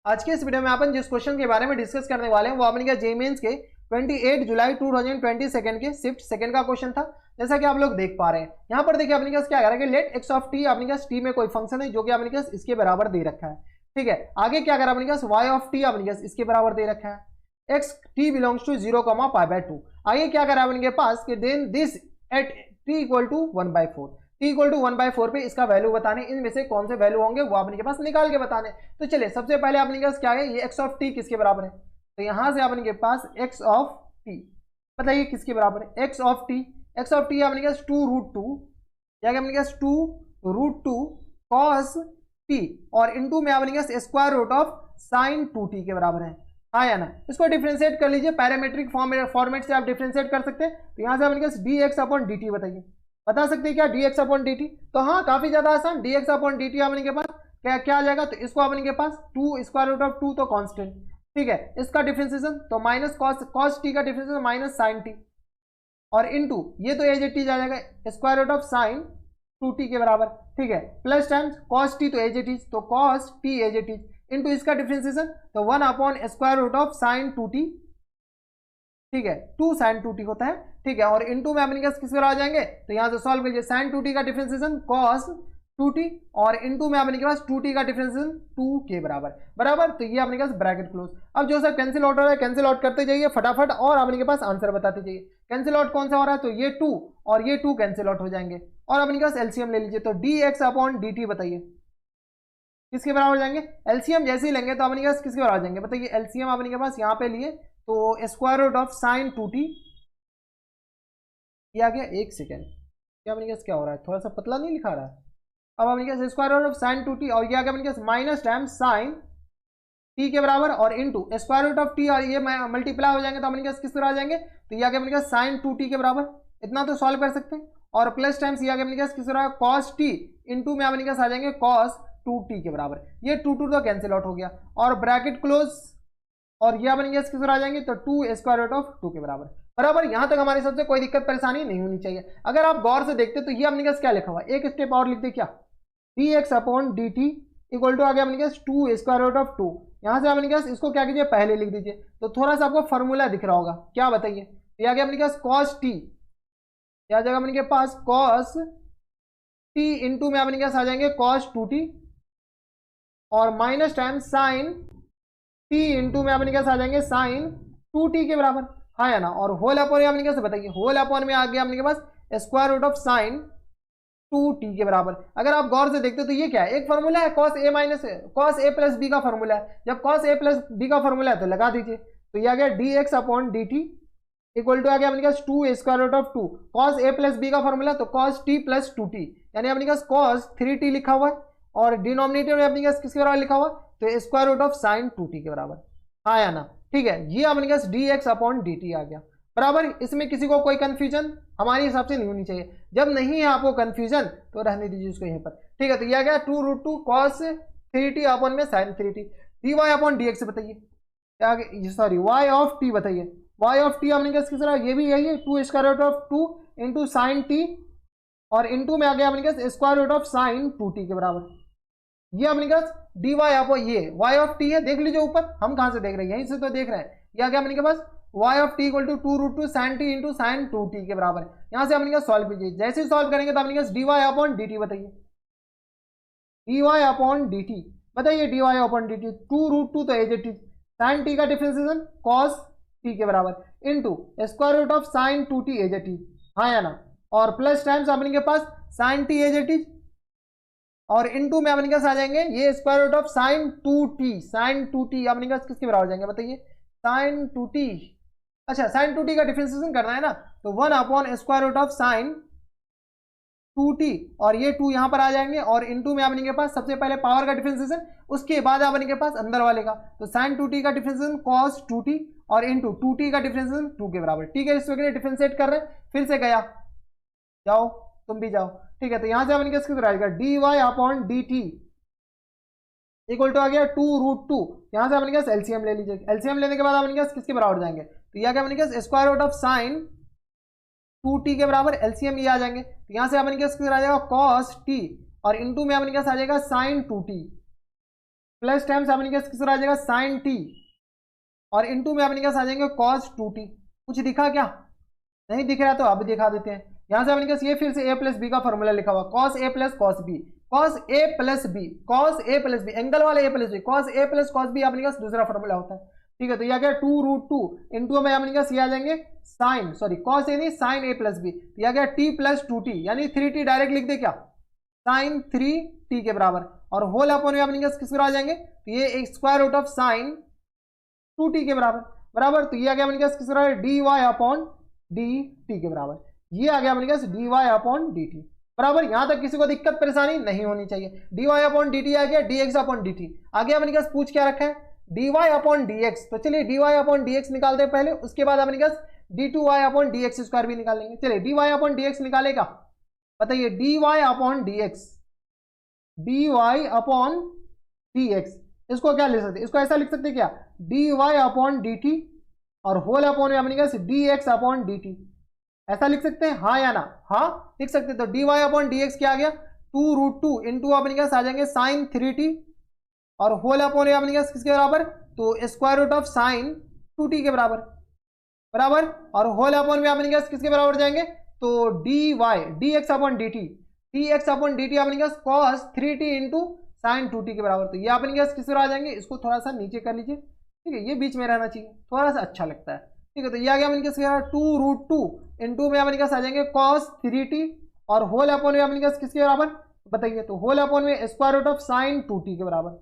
आज के इस वीडियो में अपन जिस क्वेश्चन के बारे में डिस्कस करने वाले हैं वो अपने क्या जेईई मेंस के 28 जुलाई 2022 के शिफ्ट सेकंड का क्वेश्चन था। जैसा कि आप लोग देख पा रहे हैं यहाँ पर देखिए अपने क्या कह रहा है कि लेट एक्स ऑफ टी अपने टी में कोई फंक्शन है जो कि अपने इसके बराबर दे रखा है। ठीक है, आगे क्या करा अपने वाई ऑफ टी अपने इसके बराबर दे रखा है। X t belongs to 0,π/2। आगे क्या करा अपने पास कि then this at t equal to 1/4 t equal to 1/4 पे इसका वैल्यू बताने, इनमें से कौन से वैल्यू होंगे वो आपने के पास निकाल के बताने। तो चलिए सबसे पहले आपने के पास क्या है, ये x ऑफ t किसके बराबर है, तो यहां से आपने के पास x ऑफ t बताइए किसके बराबर है, x ऑफ t आपने के पास 2√2 या अपने के पास 2√2 cos t और इनटू में आपने के पास square root of sin 2t के बराबर है। हाँ या ना, इसको डिफरेंशिएट कर लीजिए, पैरामेट्रिक फॉर्मेट से आप डिफरेंशिएट कर सकते हैं। तो यहां से आपने के पास dx/dt बताइए, बता सकते हैं क्या dx/dt, तो हाँ काफी ज्यादा आसान, dx/dt अपने के पास क्या आ जाएगा, तो इसको अपने के पास 2 स्क्वायर रूट ऑफ 2 तो कांस्टेंट, ठीक है, इसका डिफरेंशिएशन तो माइनस cos t का डिफरेंशिएशन माइनस sin t और इनटू ये तो एज इट इज आ जाएगा square root of sin 2t के बराबर, ठीक है, प्लस टाइम्स cos t तो एज इट इज, तो cos t as it is into इसका डिफरेंशिएशन तो 1 square root of sin 2t, ठीक है, 2 sin 2t होता है, ठीक है, और इनटू में अपने किस पर आ जाएंगे, तो यहां से सॉल्व कीजिए sin 2t का डिफरेंशिएशन cos 2t और इनटू में अपने के पास 2t का डिफरेंशिएशन 2 के बराबर, तो ये अपने के पास ब्रैकेट क्लोज। अब जो सब कैंसिल आउट हो रहा है कैंसिल आउट करते जाइए फटाफट और अपने के पास आंसर बताते जाइए। कैंसिल आउट कौन सा हो रहा है, तो ये 2 और ये 2 कैंसिल आउट हो जाएंगे और अपने के पास एलसीएम ले लीजिए, तो dx/dt बताइए किसके बराबर हो जाएंगे, एलसीएम जैसे ही लेंगे तो अपने के पास किसके बराबर जाएंगे, बताइए एलसीएम अपने के पास यहाँ पे लिए तो square root of sin 2t, ये आ गया, एक सेकेंड क्या अपने क्या हो रहा है, थोड़ा सा पतला नहीं लिखा रहा है, अब अपने क्या square root of sin 2t और ये आ गया अपने क्या माइनस टाइम sin t के बराबर और into square root of t और ये मल्टीप्लाई हो जाएंगे तो अपने क्या किस तरह आ जाएंगे, तो ये आ गया अपने क्या sin 2t के बराबर, इतना तो सॉल्व कर सकते हैं, और प्लस टाइम्स ये आ गया अपने क्या किस तरह cos t इनटू में अपने क्या आ जाएंगे cos 2t के बराबर, ये 2 तो कैंसिल आउट हो गया और ब्रैकेट क्लोज और ये अपने किस तरह आ जाएंगे, तो 2 स्क्वायर रूट ऑफ 2 के बराबर। यहां तक हमारे सबसे कोई दिक्कत परेशानी नहीं होनी चाहिए। अगर आप गौर से देखते तो ये अपने क्या लिखा हुआ है, एक स्टेप और लिख दे क्या, dx/dt इक्वल टू आ गया अपने 2 स्क्वायर रूट ऑफ 2, यहां से अपने इसको क्या कीजिए पहले लिख दीजिए, तो थोड़ा सा आपको फॉर्मूला दिख रहा होगा, क्या बताइए, ये आ गया अपने cos t, क्या आ जाएगा अपने पास cos t इंटू में अपने आ जाएंगे cos 2t और minus time sin t into में अपने कैसे आ जाएंगे sin 2t के बराबर, हाँ या ना, और होल अपॉन में अपने कैसे बताइए, होल अपॉन में आ गया अपने के पास square root of sin 2t के बराबर। अगर आप गौर से देखते हो तो ये क्या है, एक फॉर्मूला है cos a प्लस b का फॉर्मूला है, जब cos a प्लस b का फॉर्मूला है तो लगा दीजिए, तो ये आ गया dx/dt इक्वल टू आ गया अपने पास 2 square root of 2, cos a प्लस b का फॉर्मूला तो cos t प्लस 2t, यानी अपने पास cos 3t लिखा हुआ है और डिनोमिनेटर में अपने पास किसके बराबर लिखा हुआ, तो square root of sin 2t के बराबर, हाँ या ना, ठीक है, ये अपने पास dx/dt आ गया बराबर। इसमें किसी को कोई कंफ्यूजन हमारे हिसाब से नहीं होनी चाहिए, जब नहीं है आपको कंफ्यूजन तो रहने दीजिए उसको यहीं पर, ठीक है, तो ये आ गया 2√2 cos 3t अपॉन में sin 3t, dy/dx बताइए क्या, सॉरी y ऑफ t बताइए, y ऑफ t अपने किस तरह, ये भी यही है 2 square root of 2 into sin t और इनटू में आ गया अपने पास square root of sin 2t के बराबर, ये अपने पास dy अपॉन ये y ऑफ t है, देख लीजिए ऊपर, हम कहां से देख रहे हैं, यहीं से तो देख रहे हैं, ये आ गया अपने पास y of t equal to 2√2 sin t into sin 2t के बराबर। यहां से अपने पास सॉल्व कीजिए, जैसे ही सॉल्व करेंगे तो अपने पास dy अपॉन dt बताइए, dy अपॉन dt बताइए, dy अपॉन dt 2√2 तो as it is sin t का डिफरेंशिएशन cos t के बराबर into square root of sin 2t as it is, हाँ या ना, और प्लस टाइम्स अपने के पास sin t as it is और इनटू में अपने पास आ जाएंगे ये square root of sin 2t अपने पास किसके बराबर जाएंगे बताइए, sin 2t, अच्छा sin 2t का डिफरेंशिएशन करना है ना, तो 1 square root of sin 2t और ये 2 यहां पर आ जाएंगे और इनटू में अपने के पास सबसे पहले पावर का डिफरेंशिएशन, उसके बाद अपने के पास अंदर वाले का, तो sin 2t का डिफरेंशिएशन cos 2t और इनटू 2t का डिफरेंशिएशन 2 के बराबर, ठीक है, इस वगैरह डिफरेंशिएट कर रहे हैं, फिर से गया, जाओ तुम भी जाओ, ठीक है, तो यहां से अपने किसके तरह आएगा dy/dt इक्वल टू आ गया 2√2, यहां से अपने पास एलसीएम ले लीजिए, एलसीएम लेने के बाद अपने पास किसके बराबर जाएंगे, तो यह आ गया अपने पास square root of sin 2t के बराबर, एलसीएम ये आ जाएंगे, तो यहां से अपने किसके तरह आ जाएगा cos t और इनटू में अपने पास आ जाएगा sin 2t प्लस टाइम्स अपने पास किस आ जाएगा साइन टी, और इनटू में अपने पास आ जाएंगे कॉस 2t। कुछ दिखा क्या? नहीं दिख रहा तो अब दिखा देते हैं। यहां से अपने पास ये फिर से a प्लस बी का फॉर्मूला लिखा हुआ, cos A plus cos B, cos A plus B, cos A plus B, angle वाला ए plus B, cos A plus cos B अपने पास दूसरा फॉर्मूला होता है। ठीक है, तो यह क्या 2√2 इंटू में अपने पास ये आ जाएंगे साइन, सॉरी कॉस ए नहीं साइन ए प्लस बी, यह गया t प्लस 2t, यानी 3t डायरेक्ट लिख दे क्या, साइन 3t के बराबर, और होल अपॉन में अपने पास किस आ जाएंगे, तो ये एक square root of sine 2t के बराबर, बराबर। तो ये आ गया अपने पास किस रहा है dy अपॉन dt के बराबर, ये आ गया अपने पास dy अपॉन dt बराबर। यहां तक किसी को दिक्कत परेशानी नहीं होनी चाहिए। dy अपॉन dt आ गया dx अपॉन dt, आगे अपने पास पूछ क्या रखा है dy अपॉन dx, तो चलिए dy अपॉन dx निकालते हैं पहले, उसके बाद अपने पास d2y अपॉन dx स्क्वायर भी निकालेंगे। चलिए dy अपॉन dx निकालेगा, बताइए dy upon dx, dy upon dx, इसको क्या लिख सकते हैं, इसको ऐसा लिख सकते हैं क्या dy अपॉन dt और होल अपॉन में अपने पास dx अपॉन dt, ऐसा लिख सकते हैं हाँ या ना? हाँ लिख सकते हैं। तो dy अपॉन dx क्या आ गया 2√2 इंटू अपने पास आ जाएंगे साइन 3t, और होल अपॉन अपने पास किसके बराबर, तो square root of sine 2t के बराबर, बराबर, और होल अपॉन में अपने पास किसके बराबर जाएंगे, तो dx upon dt, dx upon dt अपने पास cos 3t into sine 2t के बराबर। तो ये अपने पास किस आ जाएंगे, इसको थोड़ा सा नीचे कर लीजिए, ठीक है, ये बीच में रहना चाहिए, थोड़ा सा अच्छा लगता है। ठीक है, तो ये आ गया अपने पास 2√2 इंटू में अपने पास आ जाएंगे cos 3t, और होल अपॉन में अपने पास किसके बराबर बताइए, तो होल अपॉन में square root of sine 2t के बराबर,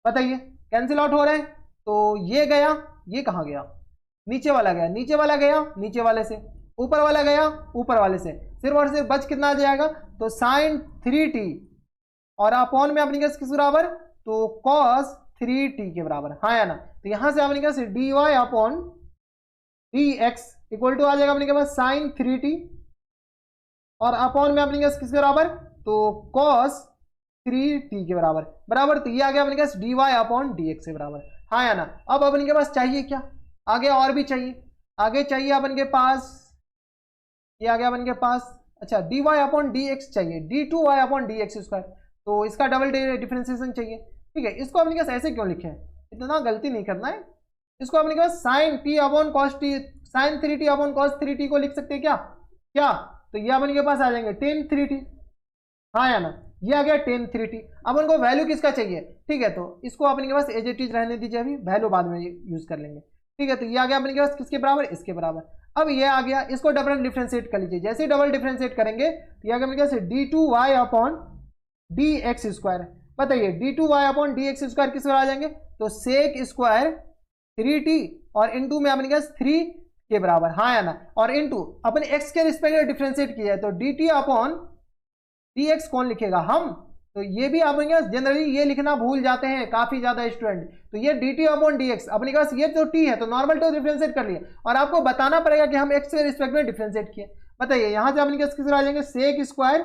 बताइए कैंसिल आउट हो रहे हैं। तो ये गया, ये कहाँ गया, नीचे वाला गया, नीचे वाला गया नीचे वाले से, ऊपर वाला गया ऊपर वाले से, सिर्फ और सिर्फ बच कितना आ जाएगा, तो साइन 3t, और अपॉन में अपने पास किस बराबर, तो cos 3t के बराबर, हाँ या ना? तो यहां से अपने पास dy upon dx equal to आ जाएगा अपने के पास साइन 3t, और अपॉन में अपने पास किसके बराबर, तो cos 3t के बराबर, बराबर। तो ये आ गया अपने पास dy अपॉन dx के बराबर, हाँ या ना? अब अपने के पास चाहिए क्या, आगे और भी चाहिए, आगे चाहिए अपन के पास, ये आ गया अपन के पास, अच्छा dy अपॉन dx चाहिए, d2y अपॉन dx स्क्वायर, तो इसका डबल डिफरेंशिएशन चाहिए। ठीक है, इसको अपने पास ऐसे क्यों लिखे हैं, इतना गलती नहीं करना है, इसको अपने पास sine t upon cos t, sine 3t upon cos 3t को लिख सकते हैं क्या, क्या, तो ये अपन के पास आ जाएंगे टेन 3t, हाँ या ना? ये आ गया टेन 3t। अब उनको वैल्यू किसका चाहिए, ठीक है, तो इसको अपने के पास एज इट इज रहने दीजिए, अभी वैल्यू बाद में यूज कर लेंगे। ठीक है, तो ये आ गया अपने के पास किसके बराबर, इसके बराबर। अब ये आ गया, इसको डबल डिफरेंशिएट कर लीजिए, जैसे ही डबल डिफरेंशिएट करेंगे तो ये आ गया अपने पास d2y अपॉन dx स्क्वायर, बताइए d2y अपॉन dx स्क्वायर किस आ जाएंगे, तो सेक स्क्वायर 3t, और इनटू में अपने पास 3 के बराबर, हाँ या ना? और इनटू अपने x के रिस्पेक्ट में डिफरेंशिएट किया है, तो dt अपॉन dx कौन लिखेगा, हम। तो ये भी अपने पास जनरली ये लिखना भूल जाते हैं काफी ज्यादा स्टूडेंट, तो ये dt अपॉन dx अपने पास, ये तो t है तो नॉर्मल टू डिफरेंशिएट कर लिए, और आपको बताना पड़ेगा कि हम x के रिस्पेक्ट में डिफरेंशिएट किए। बताइए यहां से अपने पास किस आ जाएंगे, सेक स्क्वायर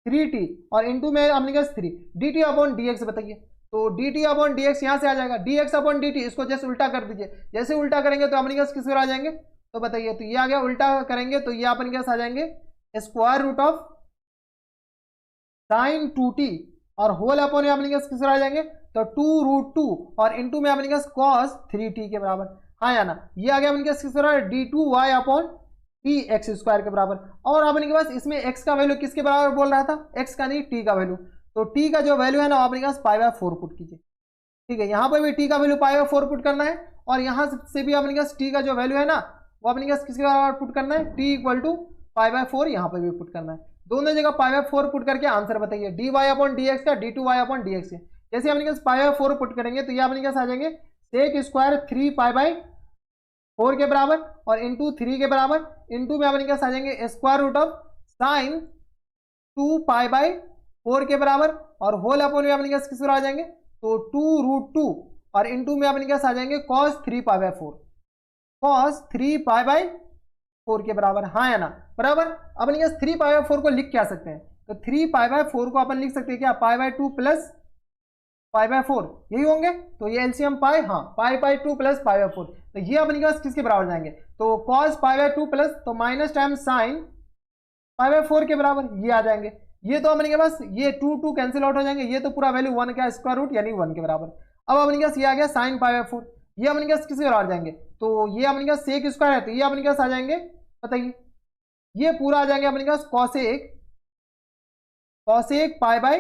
3t, और इनटू में अपने पास 3 dt अपॉन dx, बताइए तो dt अपॉन dx यहां से आ जाएगा, dx अपॉन dt, इसको जैसे उल्टा कर दीजिए, जैसे उल्टा करेंगे तो अपने पास किस आ जाएंगे, तो बताइए, तो ये आ गया, उल्टा करेंगे तो ये अपने पास आ जाएंगे square root of sine 2t, और होल अपॉन में अपने पास किस आ जाएंगे, तो 2√2, और इनटू में अपने पास cos 3t के बराबर, हाँ या ना? ये आ गया अपने पास किस d2y अपॉन dx स्क्वायर के बराबर, और अपने के पास इसमें x का वैल्यू किसके बराबर बोल रहा था, x का नहीं t का वैल्यू, तो t का जो वैल्यू है ना अपने पास π/4 पुट कीजिए। ठीक है, यहाँ पर भी t का वैल्यू π/4 पुट करना है, और यहाँ से भी अपने पास t का जो वैल्यू है ना वो अपने पास किसके बराबर पुट करना है, t इक्वल टू π/4 यहाँ पर भी पुट करना है, दोनों जगह π/4 पुट करके आंसर बताइए, dy अपॉन dx का d2y अपॉन dx है। जैसे अपने पास π/4 पुट करेंगे तो ये अपने पास आ जाएंगे सेक स्क्वायर 3π/4 के बराबर, और इंटू 3 के बराबर, इंटू में अपने पास आ जाएंगे स्क्वायर रूट ऑफ साइन 2π/4 के बराबर, और होल अपॉन में अपने पास किस आ जाएंगे, तो 2√2, और इंटू में अपने पास आ जाएंगे cos 3π/4, cos 3π/4 के बराबर, हाँ या ना? बराबर। अपने पास 3π/4 को लिख क्या सकते हैं, तो 3π/4 को अपन लिख सकते हैं क्या, π/2 प्लस π/4, यही होंगे, तो ये एलसीएम पाई, हाँ π/2 प्लस π/4, तो ये अपने पास किसके बराबर जाएंगे, तो cos π/2 प्लस, तो माइनस टाइम साइन π/4 के बराबर, ये आ जाएंगे। ये तो अपने के पास ये 2 कैंसिल आउट हो जाएंगे, ये तो पूरा वैल्यू 1 का स्क्वायर रूट यानी 1 के बराबर। अब अपने के पास ये आ गया साइन पाई बाय 4, ये अपने के पास किसके बराबर जाएंगे, तो ये अपने के पास सेक स्क्वायर है, तो ये अपने के पास आ जाएंगे, बताइए ये पूरा आ जाएंगे अपने के पास कॉसेक पाई बाय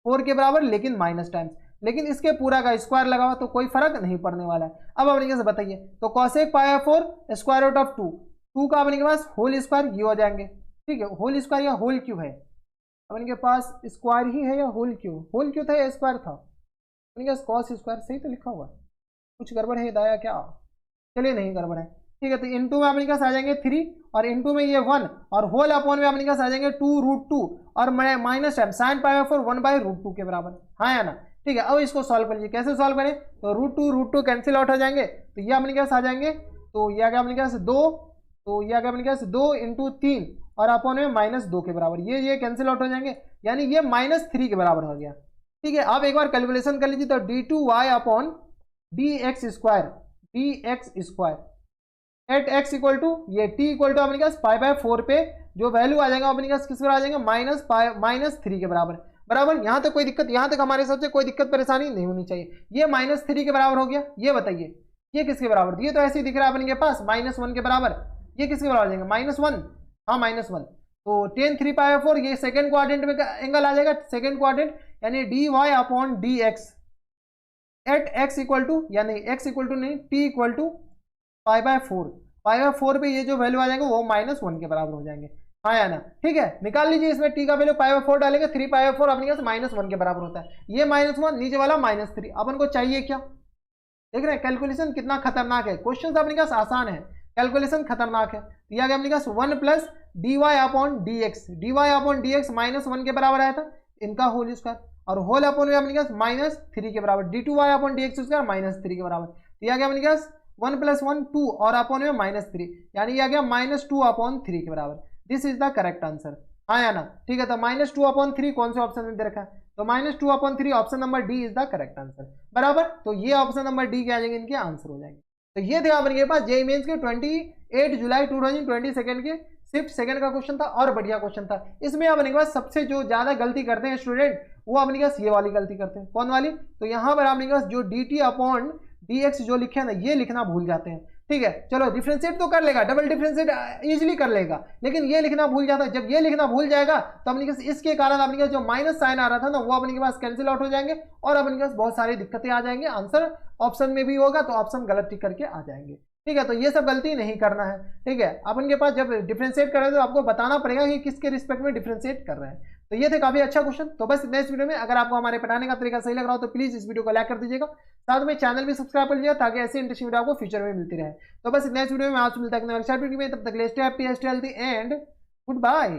4 के बराबर, लेकिन माइनस टाइम्स, लेकिन इसके पूरा का स्क्वायर लगाओ तो कोई फर्क नहीं पड़ने वाला है। अब अपने के पास बताइए, तो cosec pi by 4 square root of 2 का अपने के पास होल स्क्वायर ये हो जाएंगे, ठीक है, होल स्क्वायर या होल क्यूब है, अपने के पास स्क्वायर ही है या होल क्यूब, होल क्यूब था या स्क्वायर था, अपने के पास कॉस स्क्वायर सही तो लिखा हुआ, कुछ गड़बड़ है दाया क्या, चलिए नहीं गड़बड़ है, ठीक है। तो इनटू में अपने पास आ जाएंगे 3 और इनटू में ये 1 और होल अपॉन में अपने पास आ जाएंगे 2√2 और minus time sine pi by 4 1/√2 के बराबर, हाँ या ना, ठीक है। अब इसको सॉल्व करिए, कैसे सॉल्व करें, तो √2 कैंसिल आउट हो जाएंगे, तो ये अपने पास आ जाएंगे, तो ये आ गया अपने पास 2, तो ये आ गया अपने पास 2 × 3 और अपॉन में -2 के बराबर, ये कैंसिल आउट हो जाएंगे, यानी ये -3 के बराबर हो गया, ठीक है। अब एक बार कैलकुलेशन कर लीजिए, तो d2y upon dx square at x equal to ये t इक्वल टू अपने पास पाई बाय 4 पे जो वैल्यू आ जाएगा अपने पास किस पर आ जाएगा, -3 के बराबर, बराबर। यहाँ तक कोई दिक्कत, यहाँ तक हमारे हिसाब से कोई दिक्कत परेशानी नहीं होनी चाहिए, ये -3 के बराबर हो गया। ये बताइए ये किसके बराबर, ये तो ऐसे ही दिख रहा है अपने के पास -1 के बराबर, ये किसके बराबर आ जाएगा, -1, हाँ -1, तो tan 3 पाई बाय 4 ये सेकंड क्वाड्रेंट में एंगल आ जाएगा, सेकंड क्वाड्रेंट, यानी dy upon dx at x equal to, यानी x इक्वल टू नहीं t equal to pi by 4 पे ये जो वैल्यू आ जाएंगे वो -1 के बराबर हो जाएंगे, हाँ या ना, ठीक है। निकाल लीजिए, इसमें t का वैल्यू पाई बाय 4 डालेंगे, 3 पाई बाय 4 अपने पास -1 के बराबर होता है, ये -1 नीचे वाला -3, अपन को चाहिए क्या, देख रहे हैं कैलकुलेशन कितना खतरनाक है, क्वेश्चन अपने पास आसान है, कैलकुलेशन खतरनाक है। यह आ गया अपने पास 1 प्लस dy अपॉन dx -1 के बराबर आया था, इनका होल स्क्वायर, और होल अपॉन में अपने पास -3 के बराबर, d2y अपॉन dx स्क्वायर -3 के बराबर, तो यह आ गया अपने पास 1 + 1 2 और अपॉन में -3, यानी ये आ गया -2/3 के बराबर, this is the correct answer, हाँ या ना, ठीक है। तो -2/3 कौन से ऑप्शन में दे रखा है, तो -2/3 option number D is the correct answer, बराबर। तो ये ऑप्शन नंबर डी के आ जाएंगे, इनके आंसर हो जाएंगे। तो ये थे अपने पास जेईई मेंस के 28 जुलाई 2022 के शिफ्ट सेकंड का क्वेश्चन था, और बढ़िया क्वेश्चन था। इसमें अपने पास सबसे जो ज्यादा गलती करते हैं स्टूडेंट, वो अपने पास ये वाली गलती करते हैं, कौन वाली, तो यहाँ पर अपने पास जो dt अपॉन dx जो लिखे हैं ना, ये लिखना भूल जाते हैं, ठीक है। चलो डिफरेंशिएट तो कर लेगा, डबल डिफरेंशिएट इजीली कर लेगा, लेकिन ये लिखना भूल जाता है। जब ये लिखना भूल जाएगा तो अपने पास इसके कारण अपने पास जो माइनस साइन आ रहा था ना, वो अपने के पास कैंसिल आउट हो जाएंगे और अपने पास बहुत सारी दिक्कतें आ जाएंगे, आंसर ऑप्शन में भी होगा तो ऑप्शन गलत टिक करके आ जाएंगे, ठीक है। तो ये सब गलती नहीं करना है, ठीक है। अपन के पास जब डिफरेंशिएट कर रहे हैं तो आपको बताना पड़ेगा कि किसके रिस्पेक्ट में डिफरेंशिएट कर रहे हैं। तो ये थे काफी अच्छा क्वेश्चन। तो बस नेक्स्ट वीडियो में अगर आपको हमारे पढ़ाने का तरीका सही लग रहा हो तो प्लीज इस वीडियो को लाइक कर दीजिएगा, साथ में चैनल भी सब्सक्राइब कर लीजिएगा ताकि ऐसी इंटरेस्टिंग वीडियो आपको फ्यूचर में मिलती रहे। तो बस नेक्स्ट वीडियो में आपसे मिलता है, तब तक stay happy, stay healthy and good bye.